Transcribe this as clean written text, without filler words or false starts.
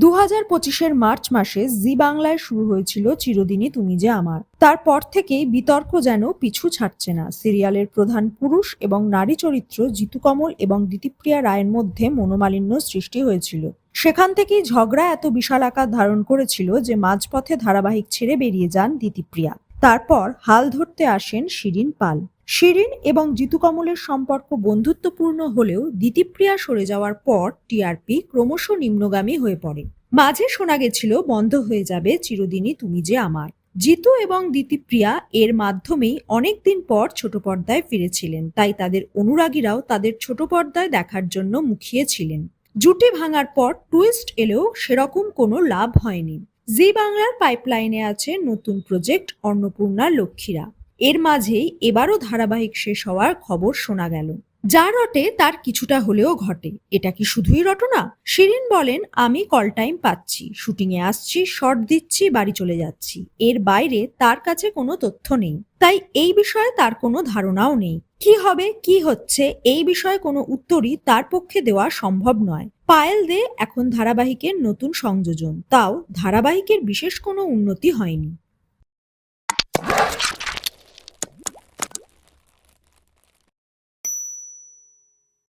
2025-এর March মাসে জি বাংলায় শুরু হয়েছিল চিরদিনই তুমি যে আমার। তারপর থেকেই বিতর্ক যেন পিছু ছাড়ছে না। সিরিয়ালের প্রধান পুরুষ এবং নারী চরিত্র জিতু কমল এবং দিতিপ্রিয়া রায়ের মধ্যে মনোমালিন্য সৃষ্টি হয়েছিল। সেখান থেকেই ঝগড়া এত বিশাল আকার ধারণ করেছিল যে মাঝপথে ধারাবাহিক ছেড়ে বেরিয়ে যান দিতিপ্রিয়া। তারপর হাল ধরতে আসেন শিরিন পাল। শিরিন এবং জিতু কমলের সম্পর্ক বন্ধুত্বপূর্ণ হলেও দিতিপ্রিয়া সরে যাওয়ার পর টিআরপি ক্রমশ নিম্নগামী হয়ে পড়ে। মাঝে শোনা গেছিল বন্ধ হয়ে যাবে চিরদিনই তুমি যে আমার। জিতু এবং দিতিপ্রিয়া এর মাধ্যমেই অনেকদিন পর ছোট পর্দায় ফিরেছিলেন, তাই তাদের অনুরাগীরাও তাদের ছোট পর্দায় দেখার জন্য মুখিয়ে ছিলেন। জুটি ভাঙার পর টুইস্ট এলেও সেরকম কোনো লাভ হয়নি। জি বাংলার পাইপলাইনে আছে নতুন প্রজেক্ট অন্নপূর্ণা লক্ষ্মীরা। এর মাঝেই এবারও ধারাবাহিক শেষ হওয়ার খবর শোনা গেল। যা রটে তার কিছুটা হলেও ঘটে। এটা কি শুধুই রটনা? শিরিন বলেন, আমি কল টাইম পাচ্ছি, শুটিংয়ে আসছি, শর্ট দিচ্ছি, বাড়ি চলে যাচ্ছি। এর বাইরে তার কাছে কোনো তথ্য নেই, তাই এই বিষয়ে তার কোনো ধারণাও নেই। কি হবে, কি হচ্ছে, এই বিষয়ে কোনো উত্তরই তার পক্ষে দেওয়া সম্ভব নয়। পায়েল দে এখন ধারাবাহিকের নতুন সংযোজন, তাও ধারাবাহিকের বিশেষ কোনো উন্নতি হয়নি।